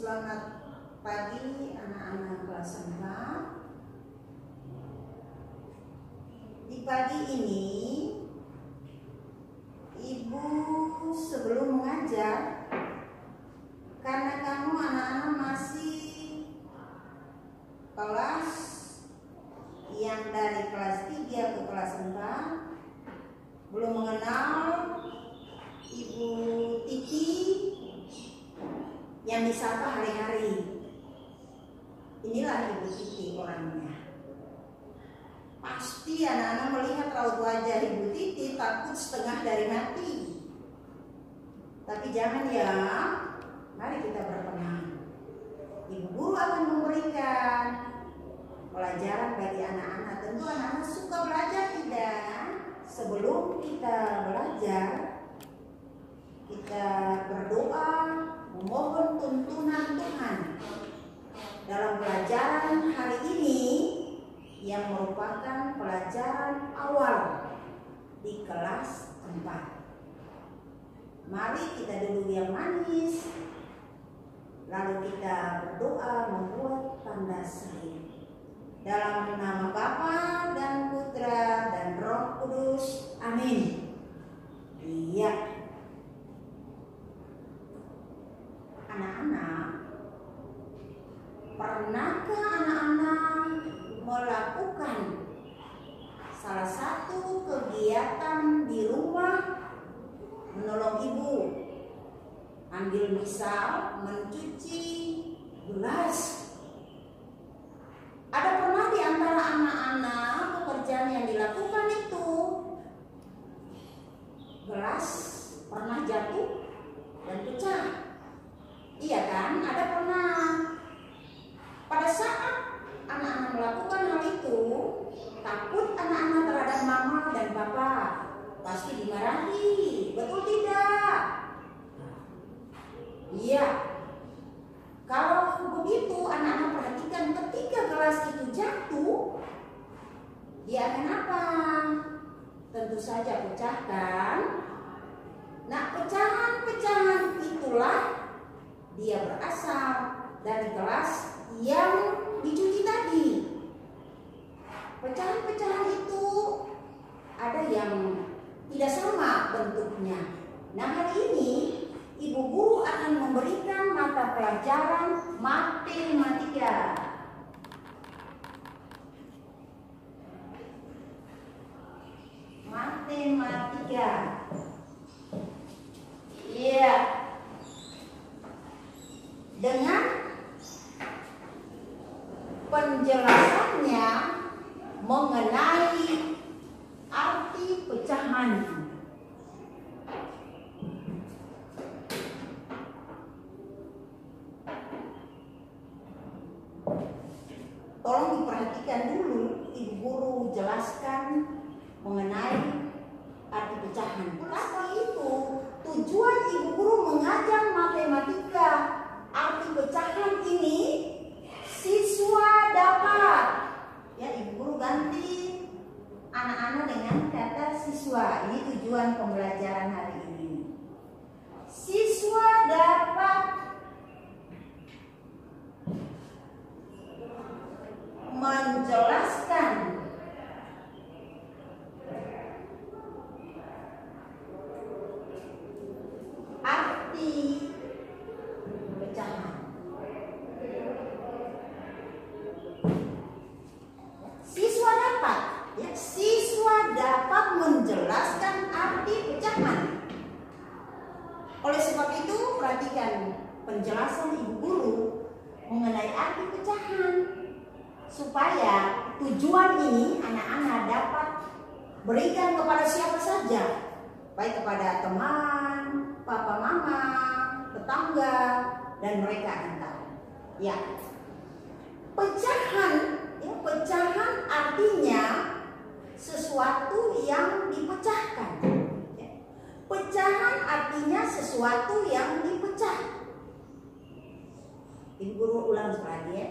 Selamat pagi anak-anak kelas 4. Di pagi ini Ibu sebelum mengajar, karena kamu anak-anak masih kelas yang dari kelas 3 ke kelas 4, belum mengenal Ibu Titi yang disapa hari-hari. Inilah Ibu Titi orangnya. Pasti anak-anak melihat raut wajah Ibu Titi takut setengah dari mati. Tapi jangan ya, mari kita berkenan. Ibu guru akan memberikan pelajaran bagi anak-anak. Tentu anak-anak suka belajar tidak? Sebelum kita belajar, kita berdoa memohon tuntunan Tuhan dalam pelajaran hari ini yang merupakan pelajaran awal di kelas 4. Mari kita duduk yang manis, lalu kita berdoa membuat tanda salib. Dalam nama Bapa dan Putra dan Roh Kudus. Amin. Iya. Anak-anak, pernahkah anak-anak melakukan salah satu kegiatan di rumah menolong ibu? Ambil misal mencuci gelas. Ada pernah di antara anak-anak pekerjaan yang dilakukan itu gelas pernah jatuh dan pecah? Iya kan? Ada pernah. Pada saat anak-anak melakukan hal itu, takut anak-anak terhadap mama dan papa, pasti dimarahi. Betul tidak? Iya. Kalau begitu anak-anak perhatikan ketika gelas itu jatuh, dia akan apa? Tentu saja pecahkan. Nah, pecahan-pecahan itulah dia berasal dari gelas yang dicuci tadi. Pecahan-pecahan itu ada yang tidak sama bentuknya. Nah, hari ini Ibu Guru akan memberikan mata pelajaran matematika. Matematika. Iya. Dengan penjelasannya mengenai arti pecahan. Tolong diperhatikan dulu, Ibu Guru jelaskan mengenai arti pecahan. Kenapa itu? Tujuan Ibu Guru mengajar matematika. Arti pecahan ini siswa dapat. Ya, Ibu Guru ganti anak-anak dengan kata siswa. Ini tujuan pembelajaran hari ini. Siswa dapat menjelaskan arti pecahan. Siswa dapat, ya, siswa dapat menjelaskan arti pecahan. Oleh sebab itu, perhatikan penjelasan Ibu Guru mengenai arti pecahan, supaya tujuan ini anak-anak dapat berikan kepada siapa saja, baik kepada teman, papa mama, tetangga, dan mereka akan tahu. Ya, pecahan, ya, pecahan artinya sesuatu yang dipecahkan. Ya. Pecahan artinya sesuatu yang dipecah. Ibu Guru ulang sekali ya.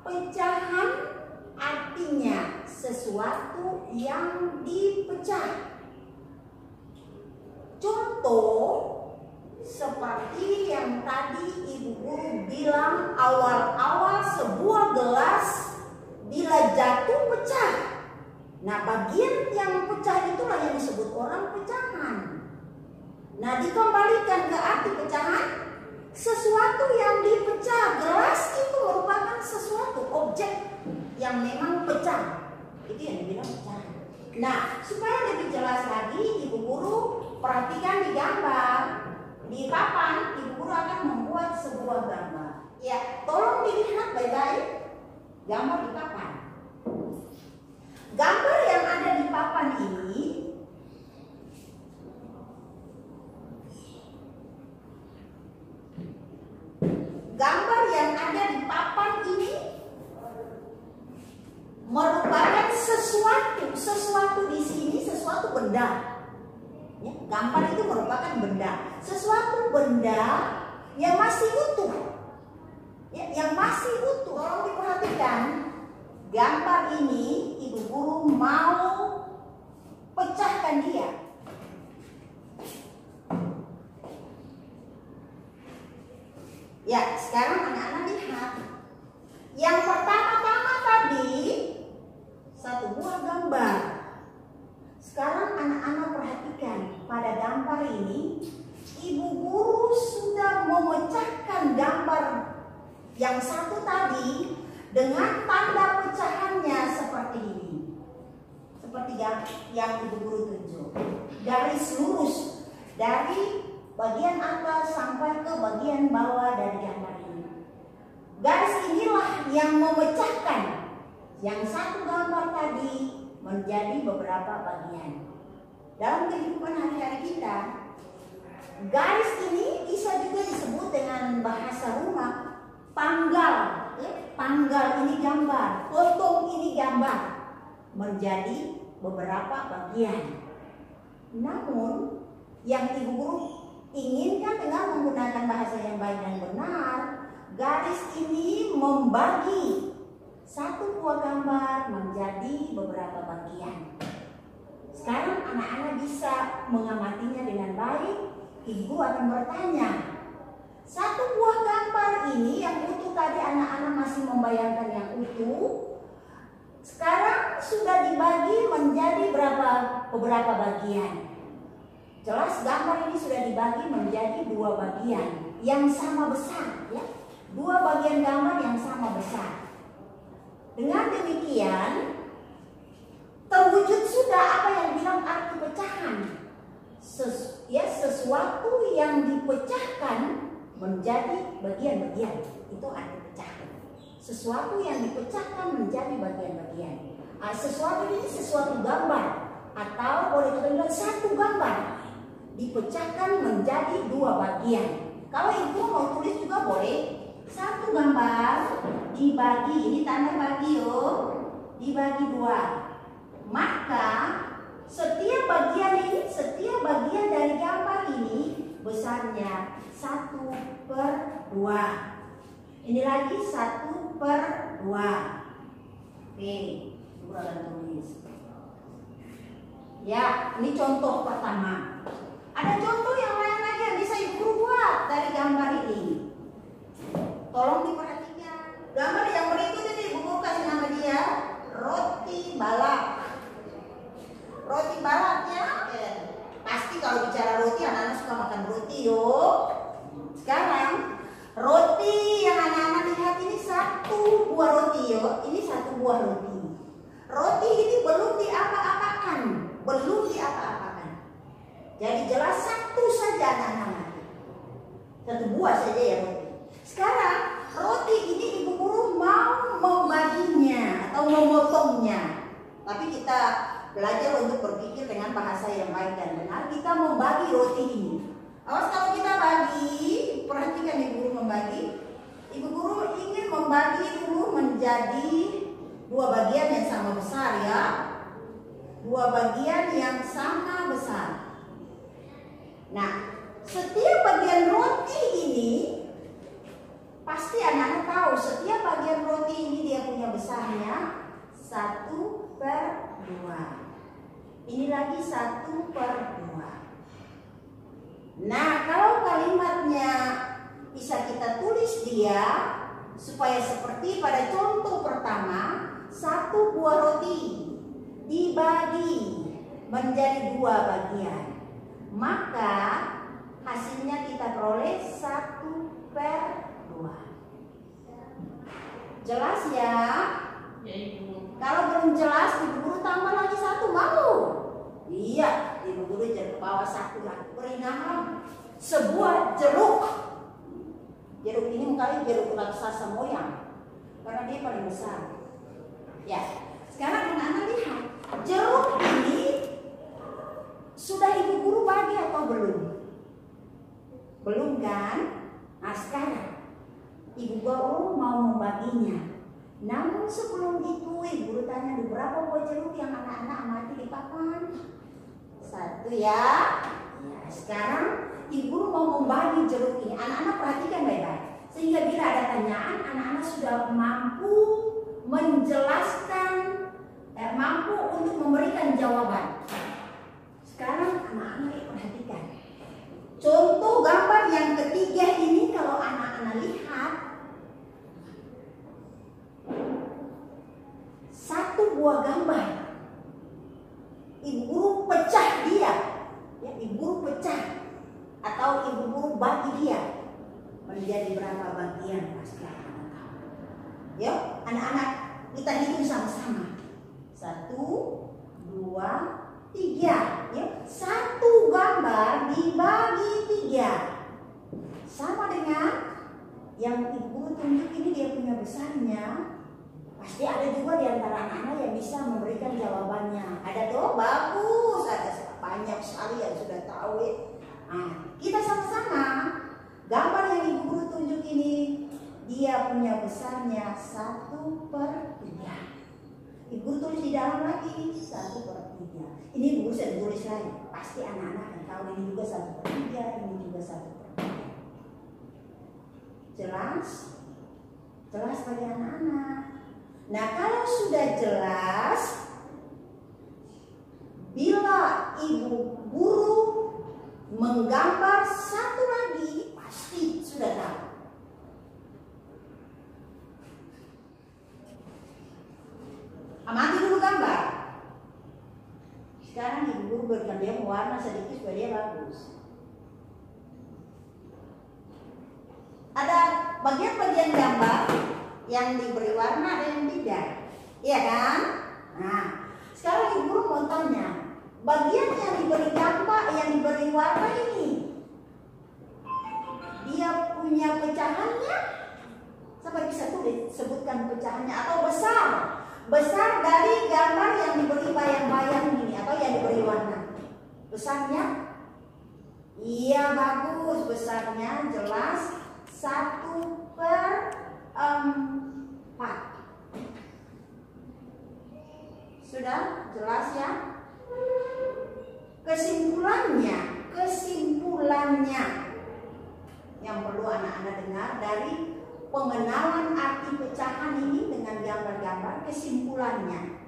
Pecahan artinya sesuatu yang dipecah. Contoh, seperti yang tadi Ibu Guru bilang awal-awal, sebuah gelas bila jatuh pecah. Nah, bagian yang pecah itulah yang disebut orang pecahan. Nah, dikembalikan ke arti pecahan, sesuatu yang dipecah. Gelas itu merupakan sesuatu, objek yang memang pecah. Itu yang dibilang pecahan. Nah, supaya lebih jelas lagi, Ibu Guru perhatikan di gambar. Di papan, Ibu Guru akan membuat sebuah gambar. Ya, tolong dilihat baik-baik gambar di papan. Gambar yang ada di papan ini merupakan sesuatu di sini, sesuatu benda. Ya, gambar itu merupakan benda, sesuatu benda yang masih utuh. Ya, yang masih utuh. Tolong diperhatikan. Gambar ini Ibu Guru mau pecahkan dia. Ya, sekarang anak-anak lihat. Yang pertama-tama tadi satu buah gambar. Sekarang anak-anak perhatikan, pada gambar ini Ibu Guru sudah memecahkan gambar yang satu tadi dengan tanda pecahannya seperti ini. Seperti yang Ibu Guru tunjuk. Garis lurus dari bagian atas sampai ke bagian bawah dari gambar ini. Garis inilah yang memecahkan yang satu gambar tadi menjadi beberapa bagian. Dalam kehidupan hari-hari kita, garis ini bisa juga disebut dengan bahasa rumah panggal. Panggal ini gambar, potong ini gambar, menjadi beberapa bagian. Namun yang Ibu Guru inginkan dengan menggunakan bahasa yang baik dan benar, garis ini membagi satu buah gambar menjadi beberapa bagian. Sekarang anak-anak bisa mengamatinya dengan baik. Ibu akan bertanya, satu buah gambar ini yang utuh tadi anak-anak masih membayangkan yang utuh, sekarang sudah dibagi menjadi beberapa bagian. Jelas gambar ini sudah dibagi menjadi dua bagian yang sama besar, ya. Dua bagian gambar yang sama besar. Dengan demikian terwujud sudah apa yang bilang arti pecahan. Sesuatu yang dipecahkan menjadi bagian-bagian, itu arti pecahan. Sesuatu yang dipecahkan menjadi bagian-bagian. Sesuatu ini sesuatu gambar, atau boleh kita bilang satu gambar dipecahkan menjadi dua bagian. Kalau Ibu mau tulis juga boleh. Satu gambar dibagi, ini tanda bagi dibagi dua. Maka setiap bagian dari gambar ini besarnya 1/2. Ini lagi 1/2. Oke, Ibu akan tulis. Ya, ini contoh pertama. Ada contoh yang lain lagi yang bisa Ibu buat dari gambar ini. Tolong diperhatikan. Gambar yang berikut ini Ibu Guru kasih nama dia roti balap. Roti balapnya, pasti kalau bicara roti anak-anak suka makan roti Sekarang roti yang anak-anak lihat ini satu buah roti Ini satu buah roti. Roti ini belum diapa-apakan, Jadi jelas satu saja anak-anak. Satu buah saja ya roti. Sekarang roti ini Ibu Guru mau membaginya atau memotongnya. Tapi kita belajar untuk berpikir dengan bahasa yang baik dan benar. Kita membagi roti ini. Awas kalau kita bagi, perhatikan Ibu Guru membagi. Ibu Guru ingin membagi dulu menjadi dua bagian yang sama besar ya. Dua bagian yang sama besar. Nah, setiap bagian roti ini pasti anak-anak tahu setiap bagian roti ini dia punya besarnya 1/2. Ini lagi 1/2. Nah, kalau kalimatnya bisa kita tulis dia supaya seperti pada contoh pertama, 1 buah roti dibagi menjadi 2 bagian, maka hasilnya kita peroleh 1/2. Jelas ya? Ya, Ibu. Kalau belum jelas, Ibu Guru tambah lagi 1, mau? Iya, Ibu Guru jadi ke bawah 1 lagi. Beri nama sebuah jeruk. Jeruk ini mungkin jeruk raksasa moyang, karena dia paling besar. Ya, sekarang anak-anak lihat, jeruk ini sudah Ibu Guru bagi atau belum? Belum kan? Nah, sekarang Ibu Guru mau membaginya. Namun sebelum itu Ibu Guru tanya dulu, berapa buah jeruk yang anak-anak amati di papan? 1 ya. Ya, sekarang Ibu Guru mau membagi jeruk ini. Anak-anak perhatikan baik-baik, sehingga bila ada tanyaan, anak-anak sudah mampu menjelaskan, mampu untuk memberikan jawaban. Sekarang anak-anak perhatikan. Contoh gambar yang ketiga ini, kalau anak-anak lihat, 1 buah gambar. Ibu Guru pecah dia, ya, Ibu Guru pecah atau Ibu Guru bagi dia menjadi berapa bagian, pasti anak-anak tahu. Yuk, anak-anak kita hitung sama-sama. 1, 2, 3. Yuk, 1 gambar dibagi 3 sama dengan yang Ibu Guru tunjuk ini, dia punya besarnya. Pasti ada juga di antara anak-anak yang bisa memberikan jawabannya. Ada tuh, bagus, ada banyak sekali yang sudah tahu ya. Nah, kita sama-sama gambar yang Ibu Guru tunjuk ini, dia punya besarnya 1/3. Ibu Guru tulis di dalam lagi 1/3. Ini Ibu Guru sudah tulis lagi. Pasti anak-anak akan tahu ini juga 1/3, ini juga 1/3. Jelas? Jelas bagi anak-anak. Nah, kalau sudah jelas, bila Ibu Guru menggambar 1 lagi, pasti sudah tahu. Amati dulu gambar. Sekarang Ibu Guru berikan dia warna sedikit supaya dia bagus. Ada bagian-bagian gambar yang diberi warna, ada yang tidak, iya kan? Nah, sekarang Ibu Guru mau tanya, bagian yang diberi gambar, yang diberi warna ini, dia punya pecahannya? Siapa bisa tulis sebutkan pecahannya atau besar? Besar dari gambar yang diberi bayang-bayang ini atau yang diberi warna. Besarnya? Iya, bagus, besarnya jelas 1/4. Sudah jelas ya? Kesimpulannya yang perlu anak-anak dengar dari pengenalan arti pecahan ini dengan gambar-gambar. Kesimpulannya,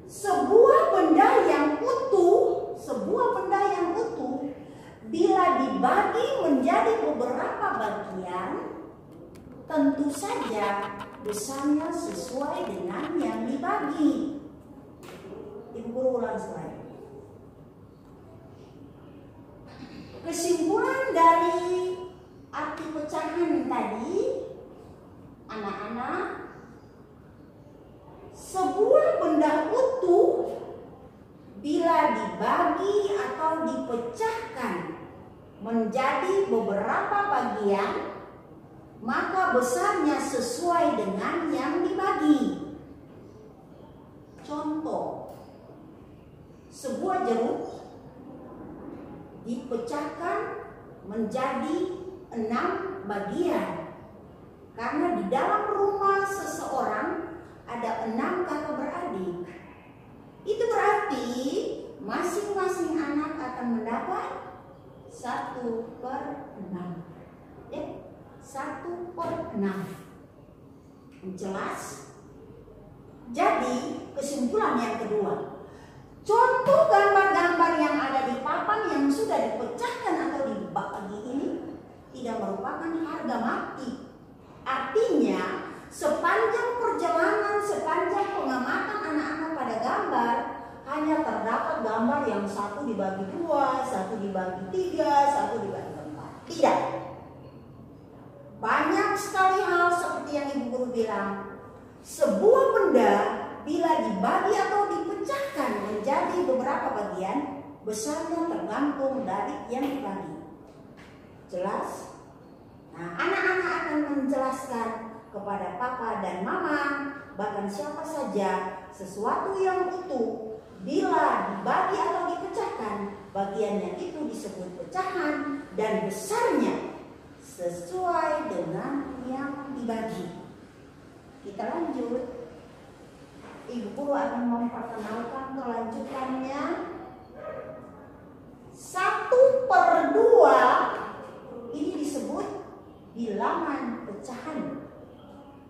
sebuah benda yang utuh bila dibagi menjadi beberapa bagian, tentu saja besarnya sesuai dengan yang dibagi. Ibu Guru ulang sekali. Kesimpulan dari arti pecahan tadi, anak-anak, sebuah benda utuh bila dibagi atau dipecahkan menjadi beberapa bagian, maka besarnya sesuai dengan yang dibagi. Contoh, sebuah jeruk dipecahkan menjadi 6 bagian, karena di dalam rumah seseorang ada 6 kakak beradik. Itu berarti masing-masing anak akan mendapat 1/6. Ya, 1/6. Jelas? Jadi kesimpulan yang kedua, Contoh gambar-gambar yang ada di papan yang sudah dipecahkan atau dibagi ini tidak merupakan harga mati. Artinya, sepanjang perjalanan, sepanjang pengamatan anak-anak pada gambar, hanya terdapat gambar yang satu dibagi 2, satu dibagi 3, satu dibagi 4. Tidak. Banyak sekali hal seperti yang Ibu Guru bilang. Sebuah benda bila dibagi atau dipecahkan menjadi beberapa bagian, besarnya tergantung dari yang dibagi. Jelas? Nah, anak-anak akan menjelaskan kepada papa dan mama, bahkan siapa saja, sesuatu yang utuh bila dibagi atau dipecahkan, bagiannya itu disebut pecahan dan besarnya sesuai dengan yang dibagi. Kita lanjut. Ibu Guru akan memperkenalkan kelanjutannya. 1/2 ini disebut bilangan pecahan.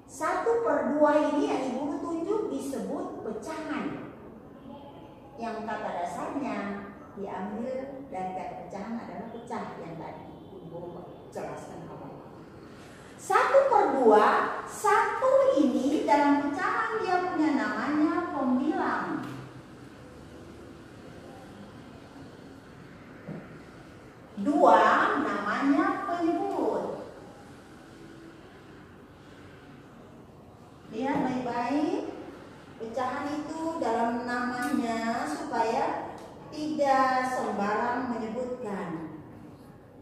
1/2 ini yang Ibu Guru tunjuk disebut pecahan. Yang kata dasarnya diambil dari kata pecahan adalah pecah yang tadi Ibu Guru jelaskan awal. 1/2, 1 ini dalam pecahan dia punya namanya pembilang. 2 namanya penyebut. Lihat baik-baik, pecahan itu dalam namanya supaya tidak sembarang menyebutkan.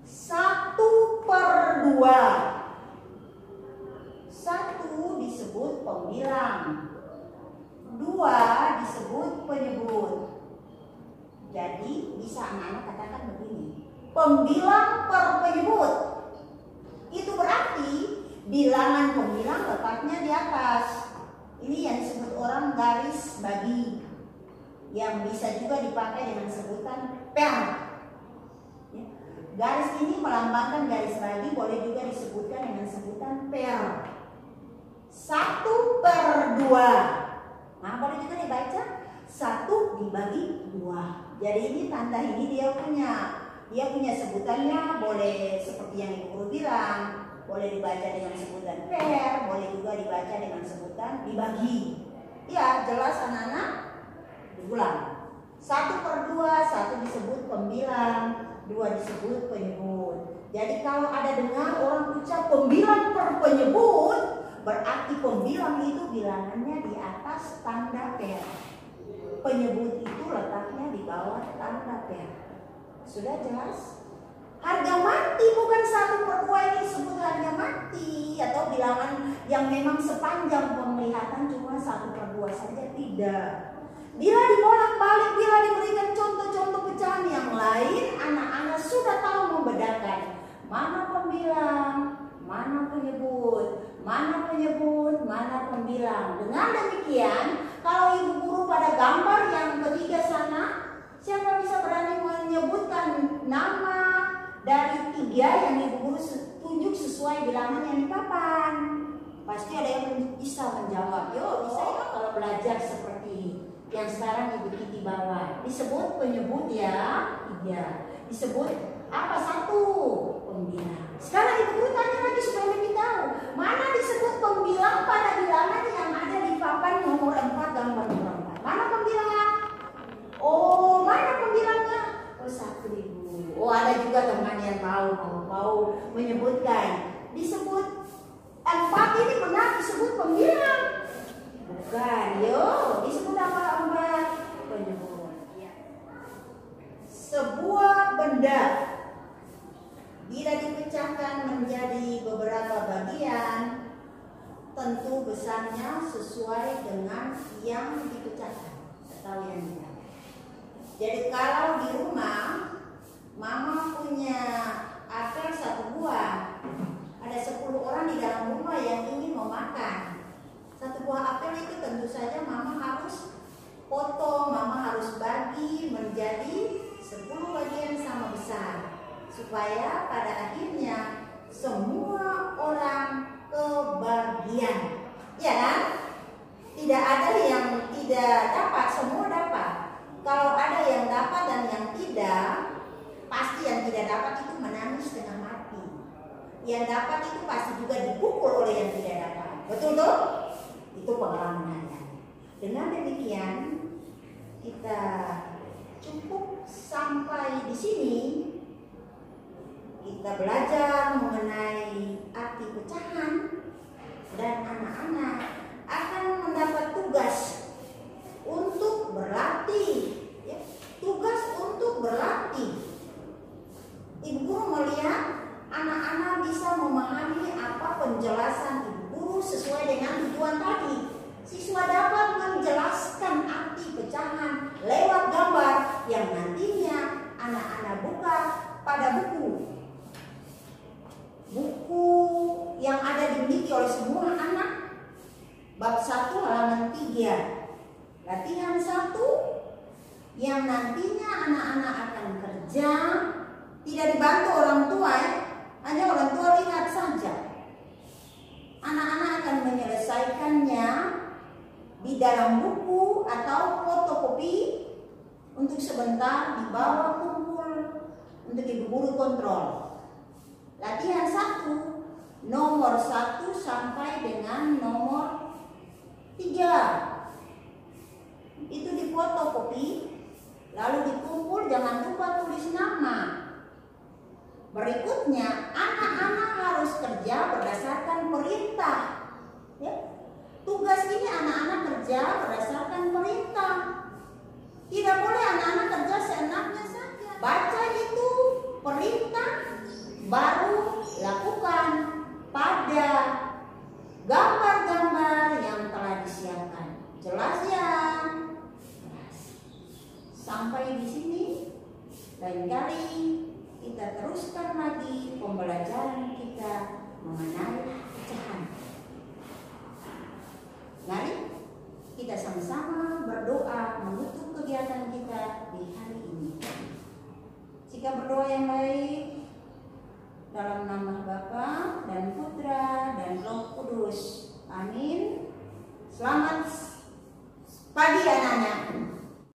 1/2. 1 disebut pembilang, 2 disebut penyebut. Jadi bisa anak-anak katakan begini, pembilang per penyebut. Itu berarti bilangan pembilang letaknya di atas. Ini yang disebut orang garis bagi, yang bisa juga dipakai dengan sebutan per. Garis ini melambangkan garis bagi, boleh juga disebutkan dengan sebutan per. 1/2. Nah, boleh juga dibaca 1 dibagi 2. Jadi ini tanda ini dia punya sebutannya, boleh seperti yang Ibu Guru bilang, boleh dibaca dengan sebutan per, boleh juga dibaca dengan sebutan dibagi. Ya, jelas anak-anak? Diulang. 1/2, 1 disebut pembilang, 2 disebut penyebut. Jadi kalau ada dengar orang ucap pembilang per penyebut, berarti pembilang itu bilangannya di atas tanda per. Penyebut itu letaknya di bawah tanda per. Sudah jelas? Harga mati bukan 1/2 ini disebut harga mati atau bilangan yang memang sepanjang penglihatan cuma 1/2 saja, tidak. Bila dibolak-balik, bila diberikan contoh-contoh pecahan yang lain, anak-anak sudah tahu membedakan mana pembilang, mana penyebut, mana penyebut, mana pembilang. Dengan demikian, kalau Ibu Guru pada gambar yang ketiga sana, siapa bisa berani menyebutkan nama dari 3 yang Ibu Guru tunjuk sesuai bilangan yang di papan? Pasti ada yang bisa menjawab. Yo, bisa ya kalau belajar seperti yang sekarang Ibu Titi bawa. Disebut penyebut ya, 3. Disebut apa? 1 pembilang. Sekarang Ibu Guru tanya lagi supaya lebih tahu. Mana disebut pembilang pada bilangan yang ada di papan nomor 4 gambar nomor 4? Mana pembilang? Oh, mana pembilangnya? Oh, 1 Ibu. Oh, ada juga teman yang mau menyebutkan. Disebut 4 ini benar disebut pembilang. Bukan, yo, disebut apa? Penyebut. Sebuah benda bila dipecahkan menjadi beberapa bagian, tentu besarnya sesuai dengan yang dipecahkan atau yang dibagi. Jadi kalau di rumah mama punya apel 1 buah, ada 10 orang di dalam rumah yang ingin memakan 1 buah apel, itu tentu saja mama harus potong, mama harus bagi menjadi 10 bagian sama besar, supaya pada akhirnya semua orang kebagian, ya kan? Tidak ada yang tidak dapat, semua dapat. Kalau ada yang dapat dan yang tidak, pasti yang tidak dapat itu menangis setengah mati. Yang dapat itu pasti juga dipukul oleh yang tidak dapat. Betul tuh? Itu pengalaman Anda. Dengan demikian, kita cukup sampai di sini. Kita belajar mengenai arti pecahan dan anak-anak akan mendapat tugas untuk berlatih, ya. Tugas untuk berlatih. Ibu guru melihat anak-anak bisa memahami apa penjelasan ibu guru sesuai dengan tujuan tadi. Siswa dapat menjelaskan arti pecahan lewat gambar yang nantinya anak-anak buka pada buku yang ada dimiliki oleh semua anak. Bab 1 halaman 3. Latihan 1 yang nantinya anak-anak akan kerja, tidak dibantu orang tua, hanya orang tua lihat saja. Anak-anak akan menyelesaikannya di dalam buku atau fotokopi untuk sebentar dibawa kumpul untuk ibu guru kontrol. Latihan 1 nomor 1 sampai dengan nomor 3 itu difotokopi, lalu dikumpul, jangan lupa tulis nama. Berikutnya anak-anak harus kerja berdasarkan perintah, ya. Tugas ini anak-anak kerja berdasarkan perintah. Tidak boleh anak-anak kerja seenaknya saja. Baca itu perintah, baru lakukan pada gambar-gambar yang telah disiapkan. Jelas ya? Jelas. Sampai di sini, lain kali kita teruskan lagi pembelajaran kita mengenai pecahan. Mari kita sama-sama berdoa menutup kegiatan kita di hari ini. Jika berdoa yang baik, dalam nama Bapa dan Putra dan Roh Kudus. Amin. Selamat pagi anak-anak.